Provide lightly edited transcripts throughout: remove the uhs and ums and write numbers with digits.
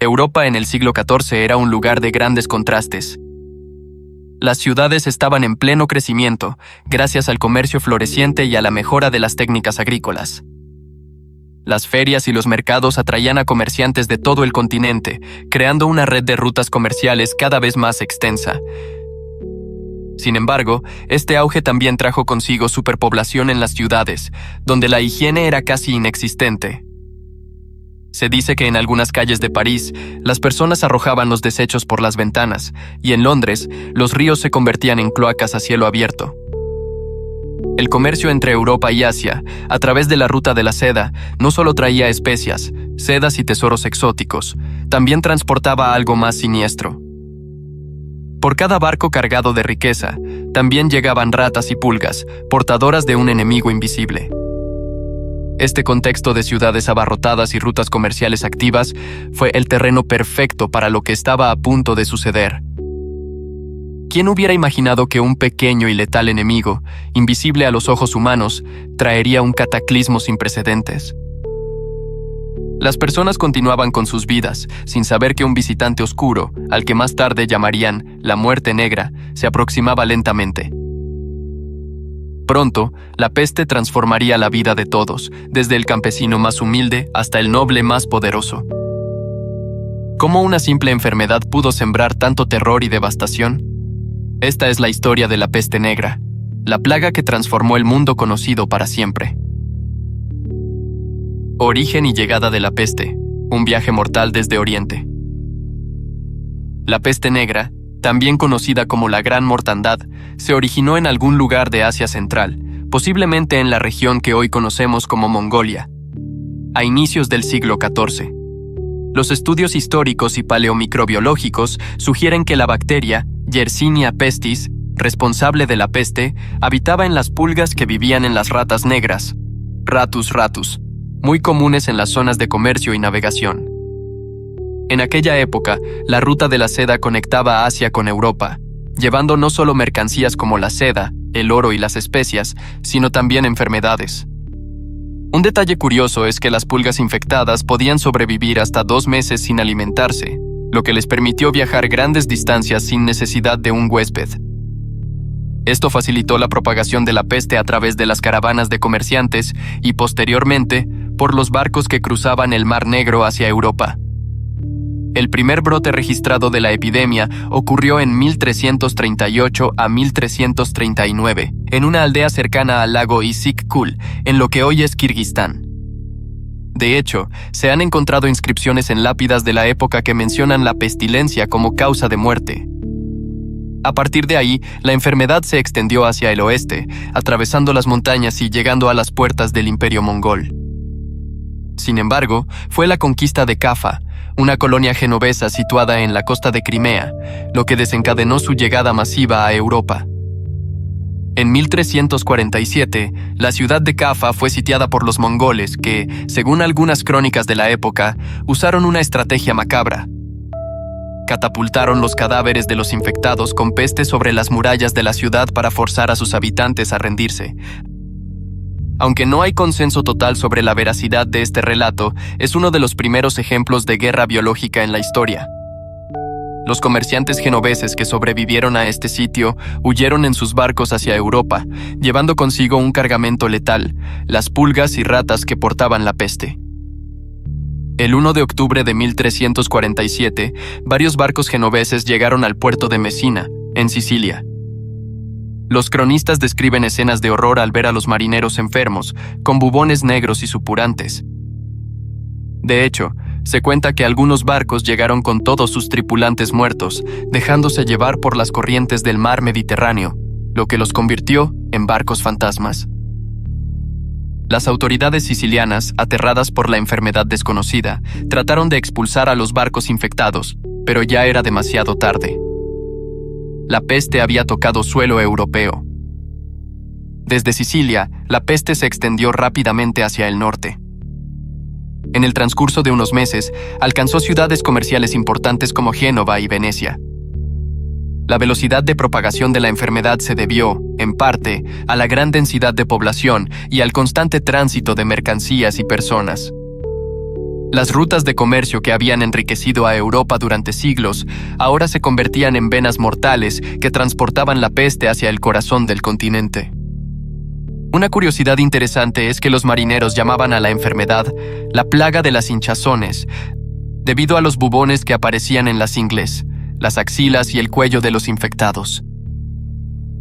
Europa en el siglo XIV era un lugar de grandes contrastes. Las ciudades estaban en pleno crecimiento, gracias al comercio floreciente y a la mejora de las técnicas agrícolas. Las ferias y los mercados atraían a comerciantes de todo el continente, creando una red de rutas comerciales cada vez más extensa. Sin embargo, este auge también trajo consigo superpoblación en las ciudades, donde la higiene era casi inexistente. Se dice que en algunas calles de París, las personas arrojaban los desechos por las ventanas, y en Londres, los ríos se convertían en cloacas a cielo abierto. El comercio entre Europa y Asia, a través de la ruta de la seda, no solo traía especias, sedas y tesoros exóticos, también transportaba algo más siniestro. Por cada barco cargado de riqueza, también llegaban ratas y pulgas, portadoras de un enemigo invisible. Este contexto de ciudades abarrotadas y rutas comerciales activas fue el terreno perfecto para lo que estaba a punto de suceder. ¿Quién hubiera imaginado que un pequeño y letal enemigo, invisible a los ojos humanos, traería un cataclismo sin precedentes? Las personas continuaban con sus vidas, sin saber que un visitante oscuro, al que más tarde llamarían la Muerte Negra, se aproximaba lentamente. Pronto, la peste transformaría la vida de todos, desde el campesino más humilde hasta el noble más poderoso. ¿Cómo una simple enfermedad pudo sembrar tanto terror y devastación? Esta es la historia de la peste negra, la plaga que transformó el mundo conocido para siempre. Origen y llegada de la peste, un viaje mortal desde Oriente. La peste negra, también conocida como la Gran Mortandad, se originó en algún lugar de Asia Central, posiblemente en la región que hoy conocemos como Mongolia, a inicios del siglo XIV. Los estudios históricos y paleomicrobiológicos sugieren que la bacteria, Yersinia pestis, responsable de la peste, habitaba en las pulgas que vivían en las ratas negras, Rattus rattus, muy comunes en las zonas de comercio y navegación. En aquella época, la ruta de la seda conectaba a Asia con Europa, llevando no solo mercancías como la seda, el oro y las especias, sino también enfermedades. Un detalle curioso es que las pulgas infectadas podían sobrevivir hasta 2 meses sin alimentarse, lo que les permitió viajar grandes distancias sin necesidad de un huésped. Esto facilitó la propagación de la peste a través de las caravanas de comerciantes y, posteriormente, por los barcos que cruzaban el Mar Negro hacia Europa. El primer brote registrado de la epidemia ocurrió en 1338 a 1339, en una aldea cercana al lago Issyk-Kul, en lo que hoy es Kirguistán. De hecho, se han encontrado inscripciones en lápidas de la época que mencionan la pestilencia como causa de muerte. A partir de ahí, la enfermedad se extendió hacia el oeste, atravesando las montañas y llegando a las puertas del Imperio Mongol. Sin embargo, fue la conquista de Cafa, una colonia genovesa situada en la costa de Crimea, lo que desencadenó su llegada masiva a Europa. En 1347, la ciudad de Cafa fue sitiada por los mongoles que, según algunas crónicas de la época, usaron una estrategia macabra. Catapultaron los cadáveres de los infectados con peste sobre las murallas de la ciudad para forzar a sus habitantes a rendirse. Aunque no hay consenso total sobre la veracidad de este relato, es uno de los primeros ejemplos de guerra biológica en la historia. Los comerciantes genoveses que sobrevivieron a este sitio huyeron en sus barcos hacia Europa, llevando consigo un cargamento letal, las pulgas y ratas que portaban la peste. El 1 de octubre de 1347, varios barcos genoveses llegaron al puerto de Messina, en Sicilia. Los cronistas describen escenas de horror al ver a los marineros enfermos, con bubones negros y supurantes. De hecho, se cuenta que algunos barcos llegaron con todos sus tripulantes muertos, dejándose llevar por las corrientes del mar Mediterráneo, lo que los convirtió en barcos fantasmas. Las autoridades sicilianas, aterradas por la enfermedad desconocida, trataron de expulsar a los barcos infectados, pero ya era demasiado tarde. La peste había tocado suelo europeo. Desde Sicilia, la peste se extendió rápidamente hacia el norte. En el transcurso de unos meses, alcanzó ciudades comerciales importantes como Génova y Venecia. La velocidad de propagación de la enfermedad se debió, en parte, a la gran densidad de población y al constante tránsito de mercancías y personas. Las rutas de comercio que habían enriquecido a Europa durante siglos ahora se convertían en venas mortales que transportaban la peste hacia el corazón del continente. Una curiosidad interesante es que los marineros llamaban a la enfermedad la plaga de las hinchazones, debido a los bubones que aparecían en las ingles, las axilas y el cuello de los infectados.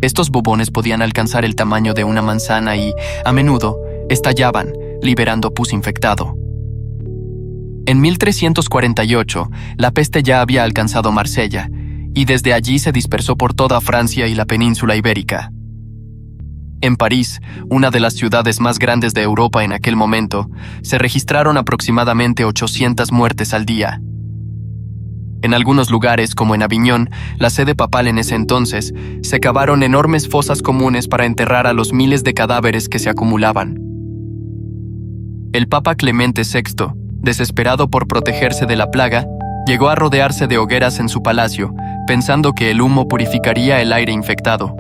Estos bubones podían alcanzar el tamaño de una manzana y, a menudo, estallaban, liberando pus infectado. En 1348, la peste ya había alcanzado Marsella, y desde allí se dispersó por toda Francia y la península ibérica. En París, una de las ciudades más grandes de Europa en aquel momento, se registraron aproximadamente 800 muertes al día. En algunos lugares, como en Aviñón, la sede papal en ese entonces, se cavaron enormes fosas comunes para enterrar a los miles de cadáveres que se acumulaban. El Papa Clemente VI, desesperado por protegerse de la plaga, llegó a rodearse de hogueras en su palacio, pensando que el humo purificaría el aire infectado.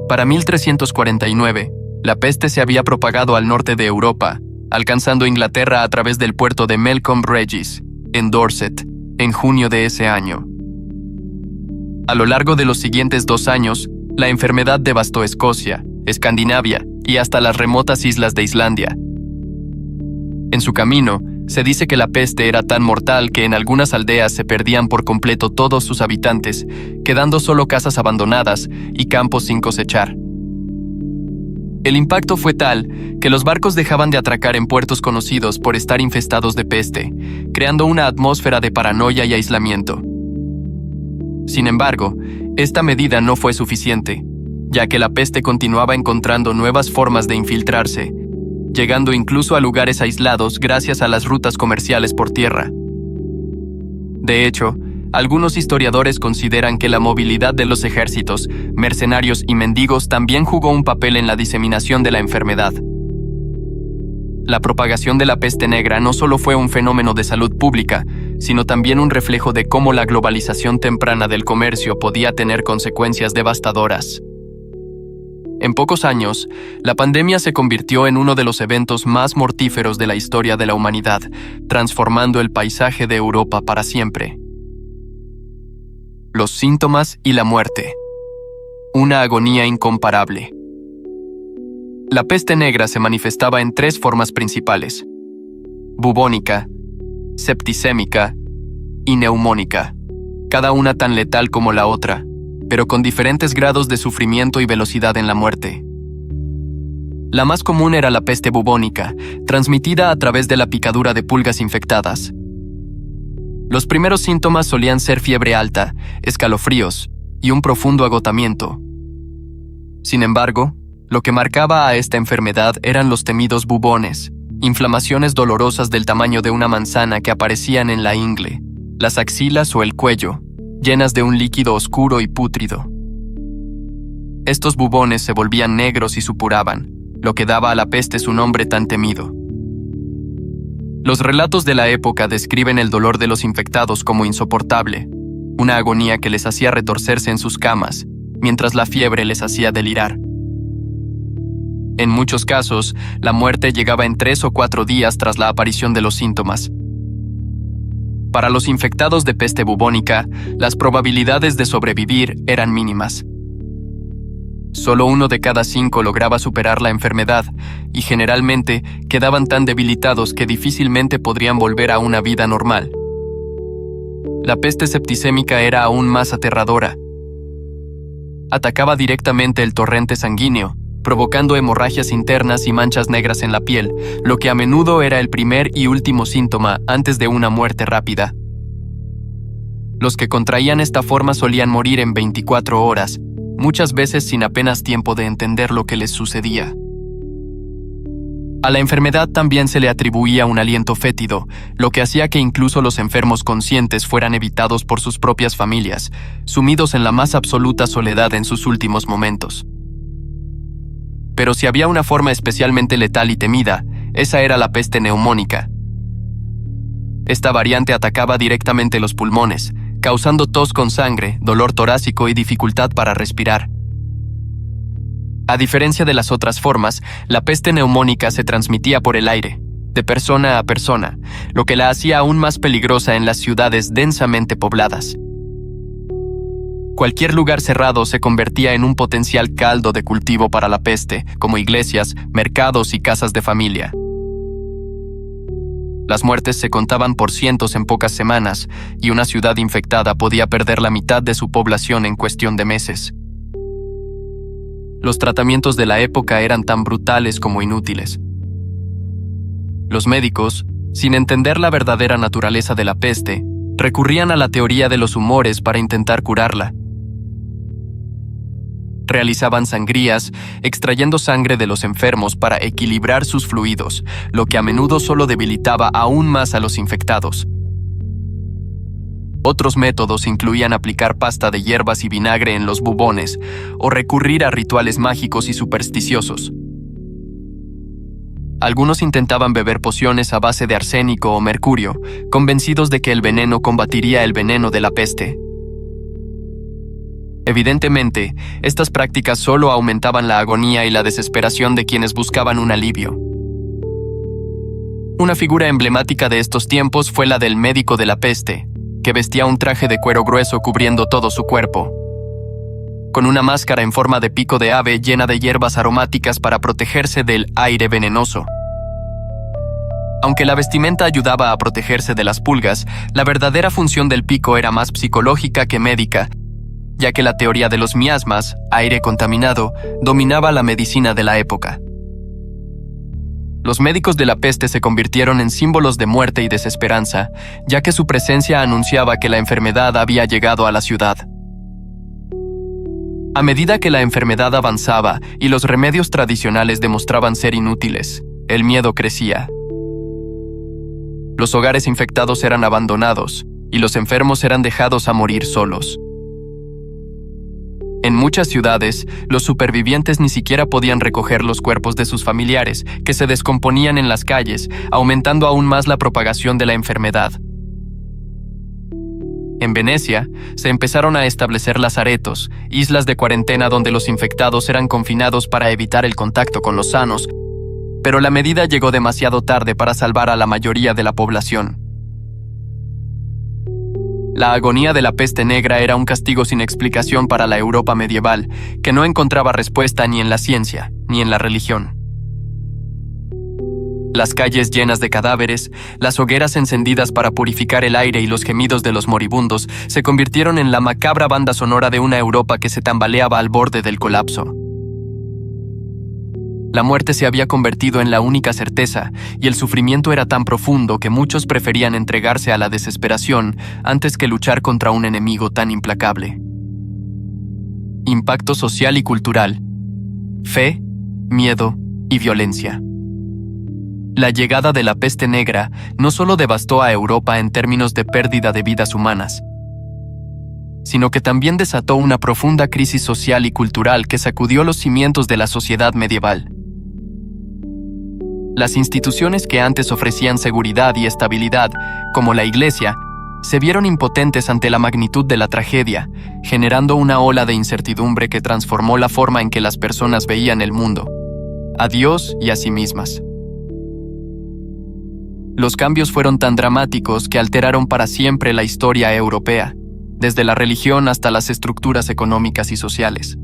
Para 1349, la peste se había propagado al norte de Europa, alcanzando Inglaterra a través del puerto de Melcombe Regis, en Dorset, en junio de ese año. A lo largo de los siguientes 2 años, la enfermedad devastó Escocia, Escandinavia y hasta las remotas islas de Islandia. En su camino, se dice que la peste era tan mortal que en algunas aldeas se perdían por completo todos sus habitantes, quedando solo casas abandonadas y campos sin cosechar. El impacto fue tal que los barcos dejaban de atracar en puertos conocidos por estar infestados de peste, creando una atmósfera de paranoia y aislamiento. Sin embargo, esta medida no fue suficiente, ya que la peste continuaba encontrando nuevas formas de infiltrarse, llegando incluso a lugares aislados gracias a las rutas comerciales por tierra. De hecho, algunos historiadores consideran que la movilidad de los ejércitos, mercenarios y mendigos también jugó un papel en la diseminación de la enfermedad. La propagación de la peste negra no solo fue un fenómeno de salud pública, sino también un reflejo de cómo la globalización temprana del comercio podía tener consecuencias devastadoras. En pocos años, la pandemia se convirtió en uno de los eventos más mortíferos de la historia de la humanidad, transformando el paisaje de Europa para siempre. Los síntomas y la muerte. Una agonía incomparable. La peste negra se manifestaba en 3 formas principales: bubónica, septicémica y neumónica, cada una tan letal como la otra, pero con diferentes grados de sufrimiento y velocidad en la muerte. La más común era la peste bubónica, transmitida a través de la picadura de pulgas infectadas. Los primeros síntomas solían ser fiebre alta, escalofríos y un profundo agotamiento. Sin embargo, lo que marcaba a esta enfermedad eran los temidos bubones, inflamaciones dolorosas del tamaño de una manzana que aparecían en la ingle, las axilas o el cuello, llenas de un líquido oscuro y pútrido. Estos bubones se volvían negros y supuraban, lo que daba a la peste su nombre tan temido. Los relatos de la época describen el dolor de los infectados como insoportable, una agonía que les hacía retorcerse en sus camas, mientras la fiebre les hacía delirar. En muchos casos, la muerte llegaba en 3 o 4 días tras la aparición de los síntomas. Para los infectados de peste bubónica, las probabilidades de sobrevivir eran mínimas. Solo 1 de cada 5 lograba superar la enfermedad y generalmente quedaban tan debilitados que difícilmente podrían volver a una vida normal. La peste septicémica era aún más aterradora. Atacaba directamente el torrente sanguíneo, provocando hemorragias internas y manchas negras en la piel, lo que a menudo era el primer y último síntoma antes de una muerte rápida. Los que contraían esta forma solían morir en 24 horas, muchas veces sin apenas tiempo de entender lo que les sucedía. A la enfermedad también se le atribuía un aliento fétido, lo que hacía que incluso los enfermos conscientes fueran evitados por sus propias familias, sumidos en la más absoluta soledad en sus últimos momentos. Pero si había una forma especialmente letal y temida, esa era la peste neumónica. Esta variante atacaba directamente los pulmones, causando tos con sangre, dolor torácico y dificultad para respirar. A diferencia de las otras formas, la peste neumónica se transmitía por el aire, de persona a persona, lo que la hacía aún más peligrosa en las ciudades densamente pobladas. Cualquier lugar cerrado se convertía en un potencial caldo de cultivo para la peste, como iglesias, mercados y casas de familia. Las muertes se contaban por cientos en pocas semanas, y una ciudad infectada podía perder la mitad de su población en cuestión de meses. Los tratamientos de la época eran tan brutales como inútiles. Los médicos, sin entender la verdadera naturaleza de la peste, recurrían a la teoría de los humores para intentar curarla. Realizaban sangrías, extrayendo sangre de los enfermos para equilibrar sus fluidos, lo que a menudo solo debilitaba aún más a los infectados. Otros métodos incluían aplicar pasta de hierbas y vinagre en los bubones o recurrir a rituales mágicos y supersticiosos. Algunos intentaban beber pociones a base de arsénico o mercurio, convencidos de que el veneno combatiría el veneno de la peste. Evidentemente, estas prácticas solo aumentaban la agonía y la desesperación de quienes buscaban un alivio. Una figura emblemática de estos tiempos fue la del médico de la peste, que vestía un traje de cuero grueso cubriendo todo su cuerpo, con una máscara en forma de pico de ave llena de hierbas aromáticas para protegerse del aire venenoso. Aunque la vestimenta ayudaba a protegerse de las pulgas, la verdadera función del pico era más psicológica que médica, ya que la teoría de los miasmas, aire contaminado, dominaba la medicina de la época. Los médicos de la peste se convirtieron en símbolos de muerte y desesperanza, ya que su presencia anunciaba que la enfermedad había llegado a la ciudad. A medida que la enfermedad avanzaba y los remedios tradicionales demostraban ser inútiles, el miedo crecía. Los hogares infectados eran abandonados y los enfermos eran dejados a morir solos. En muchas ciudades, los supervivientes ni siquiera podían recoger los cuerpos de sus familiares, que se descomponían en las calles, aumentando aún más la propagación de la enfermedad. En Venecia, se empezaron a establecer lazaretos, islas de cuarentena donde los infectados eran confinados para evitar el contacto con los sanos, pero la medida llegó demasiado tarde para salvar a la mayoría de la población. La agonía de la peste negra era un castigo sin explicación para la Europa medieval, que no encontraba respuesta ni en la ciencia, ni en la religión. Las calles llenas de cadáveres, las hogueras encendidas para purificar el aire y los gemidos de los moribundos se convirtieron en la macabra banda sonora de una Europa que se tambaleaba al borde del colapso. La muerte se había convertido en la única certeza, y el sufrimiento era tan profundo que muchos preferían entregarse a la desesperación antes que luchar contra un enemigo tan implacable. Impacto social y cultural: fe, miedo y violencia. La llegada de la peste negra no solo devastó a Europa en términos de pérdida de vidas humanas, sino que también desató una profunda crisis social y cultural que sacudió los cimientos de la sociedad medieval. Las instituciones que antes ofrecían seguridad y estabilidad, como la Iglesia, se vieron impotentes ante la magnitud de la tragedia, generando una ola de incertidumbre que transformó la forma en que las personas veían el mundo, a Dios y a sí mismas. Los cambios fueron tan dramáticos que alteraron para siempre la historia europea, desde la religión hasta las estructuras económicas y sociales.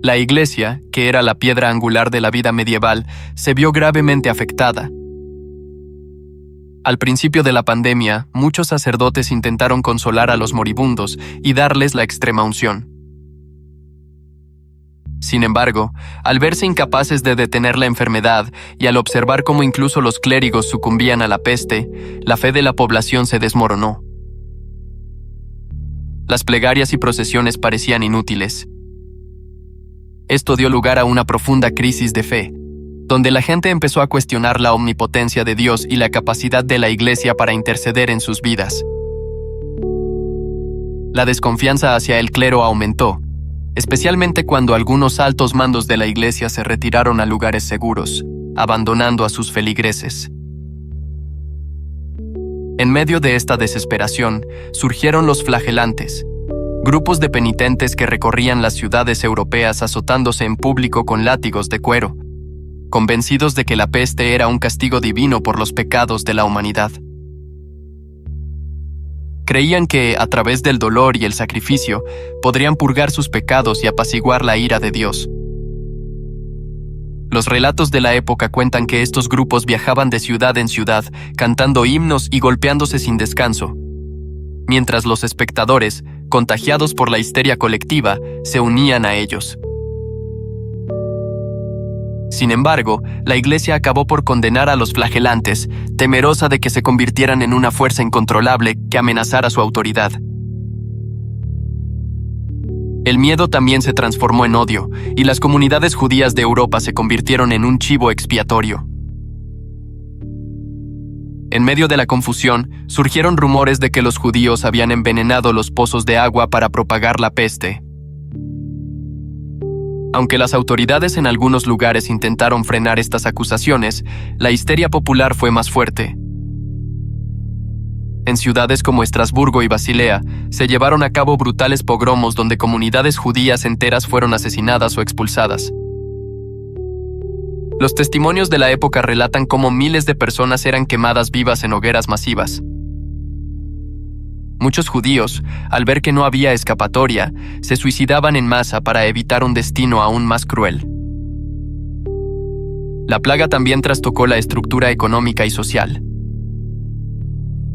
La Iglesia, que era la piedra angular de la vida medieval, se vio gravemente afectada. Al principio de la pandemia, muchos sacerdotes intentaron consolar a los moribundos y darles la extrema unción. Sin embargo, al verse incapaces de detener la enfermedad y al observar cómo incluso los clérigos sucumbían a la peste, la fe de la población se desmoronó. Las plegarias y procesiones parecían inútiles. Esto dio lugar a una profunda crisis de fe, donde la gente empezó a cuestionar la omnipotencia de Dios y la capacidad de la Iglesia para interceder en sus vidas. La desconfianza hacia el clero aumentó, especialmente cuando algunos altos mandos de la Iglesia se retiraron a lugares seguros, abandonando a sus feligreses. En medio de esta desesperación, surgieron los flagelantes, grupos de penitentes que recorrían las ciudades europeas azotándose en público con látigos de cuero. convencidos de que la peste era un castigo divino por los pecados de la humanidad. Creían que, a través del dolor y el sacrificio, podrían purgar sus pecados y apaciguar la ira de Dios. Los relatos de la época cuentan que estos grupos viajaban de ciudad en ciudad, cantando himnos y golpeándose sin descanso, mientras los espectadores, contagiados por la histeria colectiva, se unían a ellos. Sin embargo, la Iglesia acabó por condenar a los flagelantes, temerosa de que se convirtieran en una fuerza incontrolable que amenazara su autoridad. El miedo también se transformó en odio, y las comunidades judías de Europa se convirtieron en un chivo expiatorio. En medio de la confusión, surgieron rumores de que los judíos habían envenenado los pozos de agua para propagar la peste. Aunque las autoridades en algunos lugares intentaron frenar estas acusaciones, la histeria popular fue más fuerte. En ciudades como Estrasburgo y Basilea, se llevaron a cabo brutales pogromos donde comunidades judías enteras fueron asesinadas o expulsadas. Los testimonios de la época relatan cómo miles de personas eran quemadas vivas en hogueras masivas. Muchos judíos, al ver que no había escapatoria, se suicidaban en masa para evitar un destino aún más cruel. La plaga también trastocó la estructura económica y social.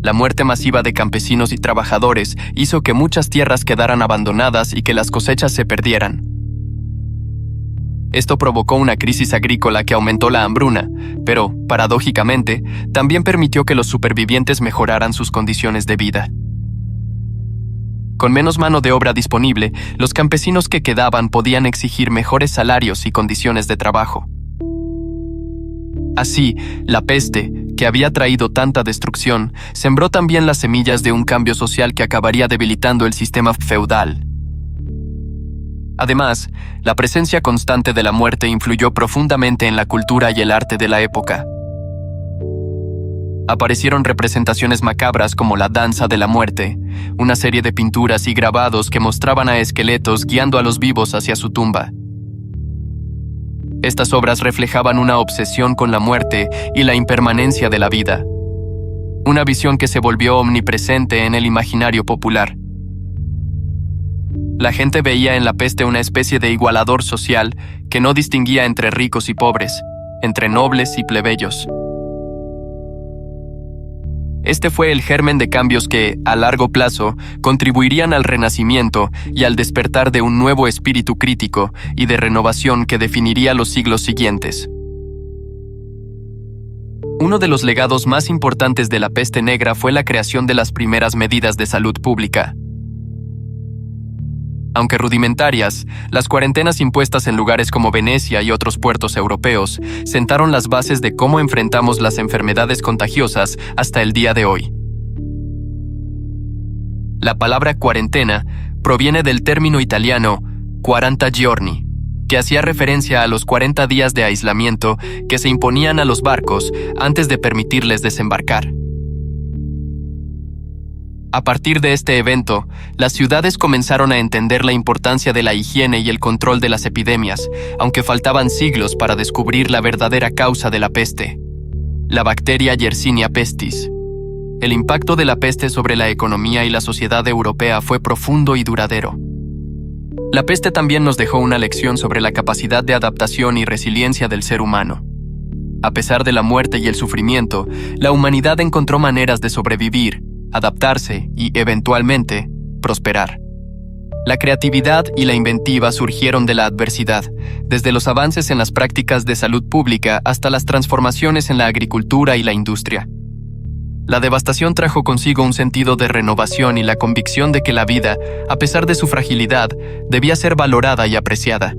La muerte masiva de campesinos y trabajadores hizo que muchas tierras quedaran abandonadas y que las cosechas se perdieran. Esto provocó una crisis agrícola que aumentó la hambruna, pero, paradójicamente, también permitió que los supervivientes mejoraran sus condiciones de vida. Con menos mano de obra disponible, los campesinos que quedaban podían exigir mejores salarios y condiciones de trabajo. Así, la peste, que había traído tanta destrucción, sembró también las semillas de un cambio social que acabaría debilitando el sistema feudal. Además, la presencia constante de la muerte influyó profundamente en la cultura y el arte de la época. Aparecieron representaciones macabras como la Danza de la Muerte, una serie de pinturas y grabados que mostraban a esqueletos guiando a los vivos hacia su tumba. Estas obras reflejaban una obsesión con la muerte y la impermanencia de la vida, una visión que se volvió omnipresente en el imaginario popular. La gente veía en la peste una especie de igualador social que no distinguía entre ricos y pobres, entre nobles y plebeyos. Este fue el germen de cambios que, a largo plazo, contribuirían al renacimiento y al despertar de un nuevo espíritu crítico y de renovación que definiría los siglos siguientes. Uno de los legados más importantes de la peste negra fue la creación de las primeras medidas de salud pública. Aunque rudimentarias, las cuarentenas impuestas en lugares como Venecia y otros puertos europeos sentaron las bases de cómo enfrentamos las enfermedades contagiosas hasta el día de hoy. La palabra cuarentena proviene del término italiano 40 giorni, que hacía referencia a los 40 días de aislamiento que se imponían a los barcos antes de permitirles desembarcar. A partir de este evento, las ciudades comenzaron a entender la importancia de la higiene y el control de las epidemias, aunque faltaban siglos para descubrir la verdadera causa de la peste: la bacteria Yersinia pestis. El impacto de la peste sobre la economía y la sociedad europea fue profundo y duradero. La peste también nos dejó una lección sobre la capacidad de adaptación y resiliencia del ser humano. A pesar de la muerte y el sufrimiento, la humanidad encontró maneras de sobrevivir, adaptarse y, eventualmente, prosperar. La creatividad y la inventiva surgieron de la adversidad, desde los avances en las prácticas de salud pública hasta las transformaciones en la agricultura y la industria. La devastación trajo consigo un sentido de renovación y la convicción de que la vida, a pesar de su fragilidad, debía ser valorada y apreciada.